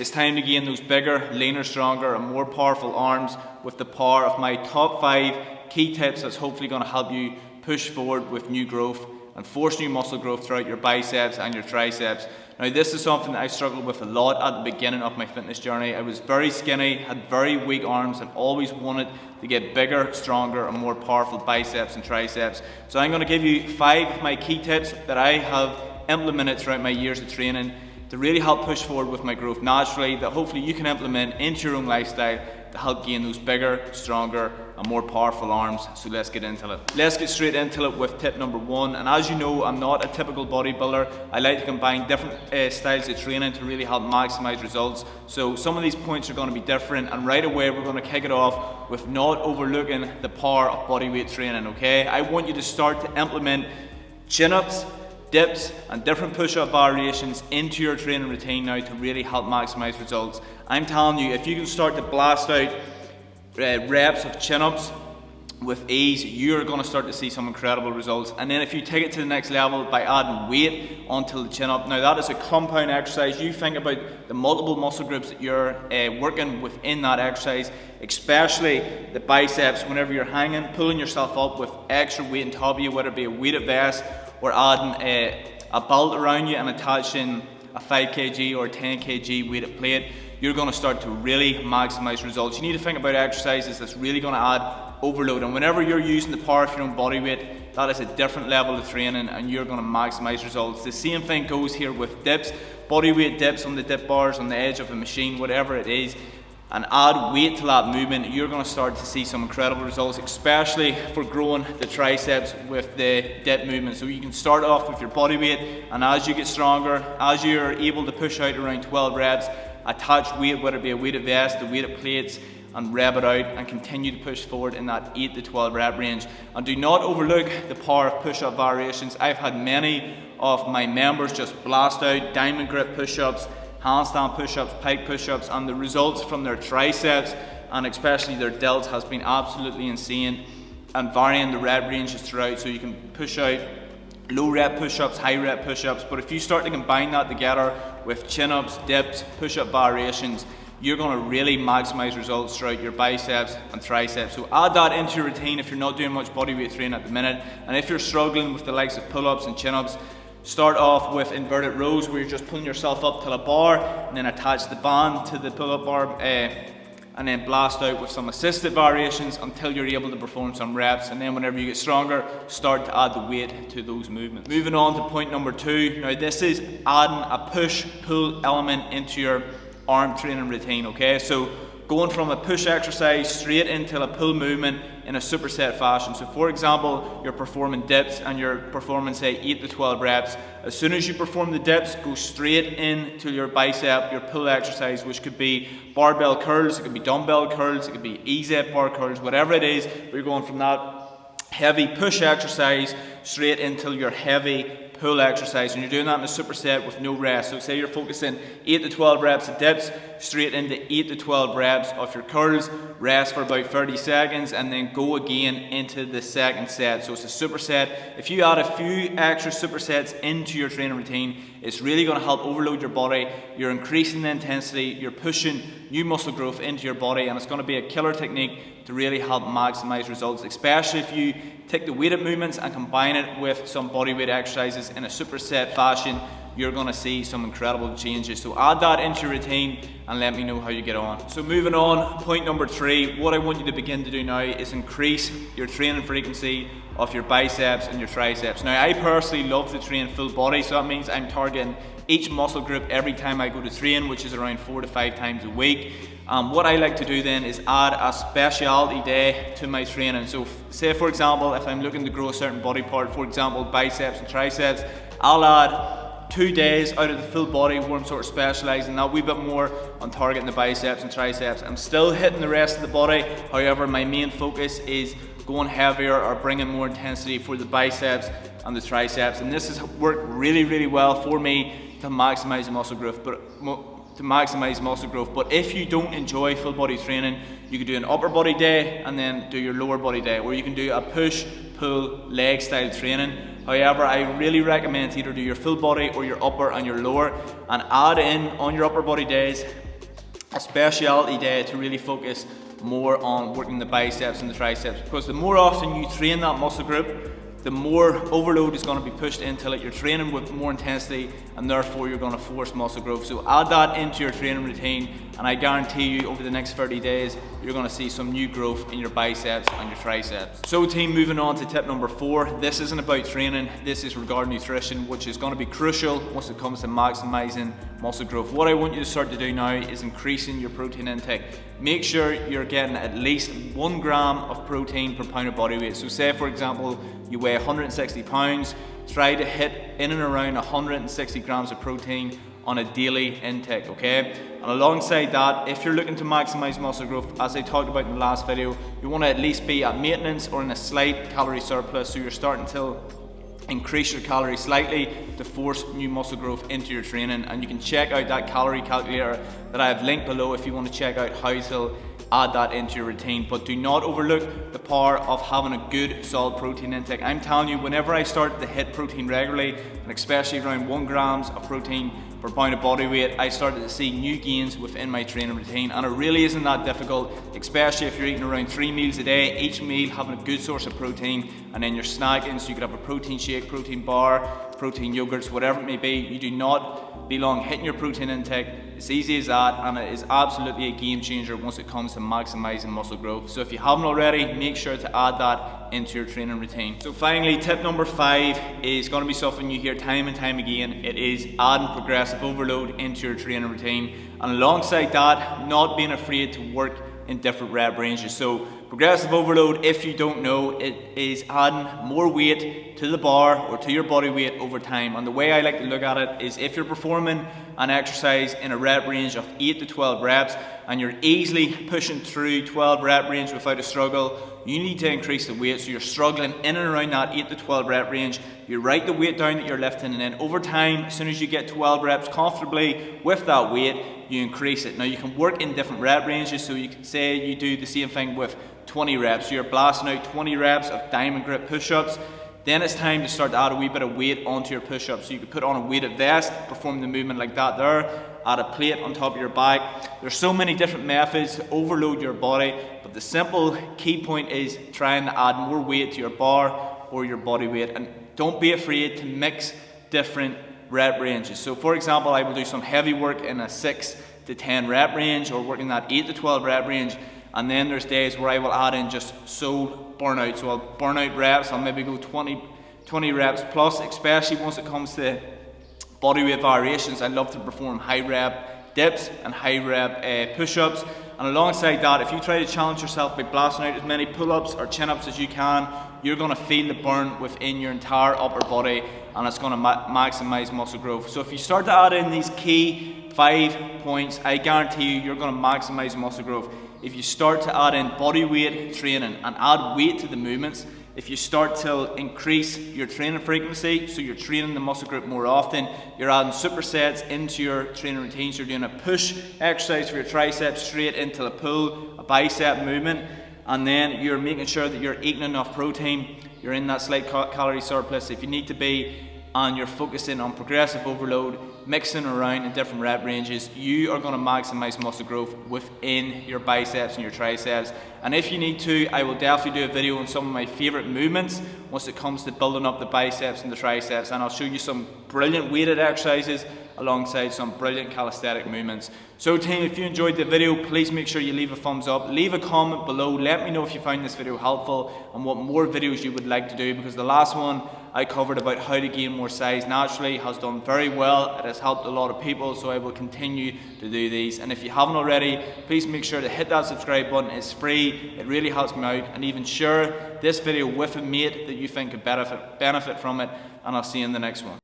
It's time to gain those bigger, leaner, stronger and more powerful arms with the power of my top 5 key tips that's hopefully going to help you push forward with new growth and force new muscle growth throughout your biceps and your triceps. Now this is something that I struggled with a lot at the beginning of my fitness journey. I was very skinny, had very weak arms and always wanted to get bigger, stronger and more powerful biceps and triceps. So I'm going to give you 5 of my key tips that I have implemented throughout my years of training to really help push forward with my growth naturally, that hopefully you can implement into your own lifestyle to help gain those bigger, stronger and more powerful arms. So let's get into it. Let's get straight into it with tip number 1. And as you know, I'm not a typical bodybuilder. I like to combine different styles of training to really help maximize results. So some of these points are going to be different, and right away we're going to kick it off with not overlooking the power of bodyweight training, okay? I want you to start to implement chin-ups, dips and different push-up variations into your training routine now to really help maximize results. I'm telling you, if you can start to blast out reps of chin-ups with ease, you're going to start to see some incredible results. And then if you take it to the next level by adding weight onto the chin-up, now that is a compound exercise. You think about the multiple muscle groups that you're working within that exercise, especially the biceps. Whenever you're hanging, pulling yourself up with extra weight on top of you, whether it be a weighted vest or adding a belt around you and attaching a 5 kg or 10 kg weighted plate, you're going to start to really maximize results. You need to think about exercises that's really going to add overload, and whenever you're using the power of your own body weight, that is a different level of training and you're going to maximize results. The same thing goes here with dips, body weight dips on the dip bars, on the edge of a machine, whatever it is, and add weight to that movement. You're going to start to see some incredible results, especially for growing the triceps with the dip movement. So you can start off with your body weight, and as you get stronger, as you're able to push out around 12 reps, attach weight, whether it be a weighted vest, the weighted plates, and rev it out and continue to push forward in that 8 to 12 rep range. And do not overlook the power of push-up variations. I've had many of my members just blast out diamond grip push-ups, handstand push-ups, pike push-ups, and the results from their triceps and especially their delts has been absolutely insane, and varying the rep ranges throughout. So you can push out low rep push-ups, high rep push-ups, but if you start to combine that together with chin-ups, dips, push-up variations, you're going to really maximize results throughout your biceps and triceps. So add that into your routine if you're not doing much bodyweight training at the minute, and if you're struggling with the likes of pull-ups and chin-ups, start off with inverted rows where you're just pulling yourself up to the bar and then attach the band to the pull-up bar and then blast out with some assisted variations until you're able to perform some reps, and then whenever you get stronger, start to add the weight to those movements. Moving on to point number 2. Now this is adding a push-pull element into your arm training routine, okay? So going from a push exercise straight into a pull movement in a superset fashion. So for example, you're performing dips and you're performing say 8 to 12 reps. As soon as you perform the dips, go straight into your bicep, your pull exercise, which could be barbell curls, it could be dumbbell curls, it could be EZ bar curls, whatever it is, but you're going from that heavy push exercise straight into your heavy pull exercise, and you're doing that in a superset with no rest. So say you're focusing 8 to 12 reps of dips, straight into 8 to 12 reps of your curls, rest for about 30 seconds, and then go again into the second set. So it's a superset. If you add a few extra supersets into your training routine, it's really going to help overload your body. You're increasing the intensity, you're pushing new muscle growth into your body, and it's going to be a killer technique to really help maximize results, especially if you take the weighted movements and combine it with some bodyweight exercises in a superset fashion. You're going to see some incredible changes. So add that into your routine and let me know how you get on. So moving on, point number 3, what I want you to begin to do now is increase your training frequency of your biceps and your triceps. Now I personally love to train full body, so that means I'm targeting each muscle group every time I go to train, which is around 4 to 5 times a week. What I like to do then is add a specialty day to my training. So say for example, if I'm looking to grow a certain body part, for example biceps and triceps, I'll add 2 days out of the full body where I'm sort of specialising that wee bit more on targeting the biceps and triceps. I'm still hitting the rest of the body, however my main focus is going heavier or bringing more intensity for the biceps and the triceps, and this has worked really well for me to maximise muscle growth. But if you don't enjoy full body training, you can do an upper body day and then do your lower body day, or you can do a push pull leg style training. However, I really recommend to either do your full body or your upper and your lower, and add in on your upper body days a speciality day to really focus more on working the biceps and the triceps, because the more often you train that muscle group, the more overload is going to be pushed into it. You're training with more intensity, and therefore you're going to force muscle growth. So add that into your training routine, and I guarantee you over the next 30 days you're going to see some new growth in your biceps and your triceps. So team, moving on to tip number 4. This isn't about training, this is regarding nutrition, which is going to be crucial once it comes to maximizing muscle growth. What I want you to start to do now is increasing your protein intake. Make sure you're getting at least 1 gram of protein per pound of body weight. So say for example you weigh 160 pounds, try to hit in and around 160 grams of protein on a daily intake, okay? And alongside that, if you're looking to maximize muscle growth, as I talked about in the last video, you want to at least be at maintenance or in a slight calorie surplus, so you're starting to increase your calories slightly to force new muscle growth into your training. And you can check out that calorie calculator that I have linked below if you want to check out how to add that into your routine. But do not overlook the power of having a good solid protein intake. I'm telling you, whenever I started to hit protein regularly, and especially around 1 grams of protein per pound of body weight, I started to see new gains within my training routine. And it really isn't that difficult, especially if you're eating around 3 meals a day, each meal having a good source of protein, and then you're snacking, so you could have a protein shake, protein bar, protein yogurts, whatever it may be. You do not be long hitting your protein intake. It's easy as that, and it is absolutely a game changer once it comes to maximizing muscle growth. So if you haven't already, make sure to add that into your training routine. So finally, tip number 5 is going to be something you hear time and time again. It is adding progressive overload into your training routine, and alongside that, not being afraid to work in different rep ranges. So progressive overload, if you don't know, it is adding more weight to the bar or to your body weight over time. And the way I like to look at it is, if you're performing an exercise in a rep range of 8 to 12 reps and you're easily pushing through 12 rep range without a struggle, you need to increase the weight. So you're struggling in and around that 8 to 12 rep range, you write the weight down that you're lifting, and then over time, as soon as you get 12 reps comfortably with that weight, you increase it. Now you can work in different rep ranges, so you can say you do the same thing with 20 reps. So you're blasting out 20 reps of diamond grip push-ups. Then it's time to start to add a wee bit of weight onto your push-ups. So you could put on a weighted vest, perform the movement like that there, add a plate on top of your back. There's so many different methods to overload your body, but the simple key point is trying to add more weight to your bar or your body weight. And don't be afraid to mix different rep ranges. So for example, I will do some heavy work in a 6 to 10 rep range, or working that 8 to 12 rep range. And then there's days where I will add in just sole burnout. So I'll burn out reps, I'll maybe go 20 reps plus, especially once it comes to body weight variations. I love to perform high rep dips and high rep push-ups. And alongside that, if you try to challenge yourself by blasting out as many pull-ups or chin-ups as you can, you're going to feel the burn within your entire upper body, and it's going to maximize muscle growth. So if you start to add in these key 5 points, I guarantee you're going to maximize muscle growth. If you start to add in body weight training and add weight to the movements, if you start to increase your training frequency, so you're training the muscle group more often, you're adding supersets into your training routines, you're doing a push exercise for your triceps straight into a pull, a bicep movement, and then you're making sure that you're eating enough protein, you're in that slight calorie surplus if you need to be, and you're focusing on progressive overload, mixing around in different rep ranges, you are going to maximize muscle growth within your biceps and your triceps. And if you need to, I will definitely do a video on some of my favorite movements once it comes to building up the biceps and the triceps, and I'll show you some brilliant weighted exercises alongside some brilliant calisthenic movements. So team, if you enjoyed the video, please make sure you leave a thumbs up, leave a comment below, let me know if you found this video helpful and what more videos you would like to do, because the last one I covered about how to gain more size naturally has done very well. It has helped a lot of people, so I will continue to do these. And if you haven't already, please make sure to hit that subscribe button. It's free, it really helps me out, and even share this video with a mate that you think could benefit from it, and I'll see you in the next one.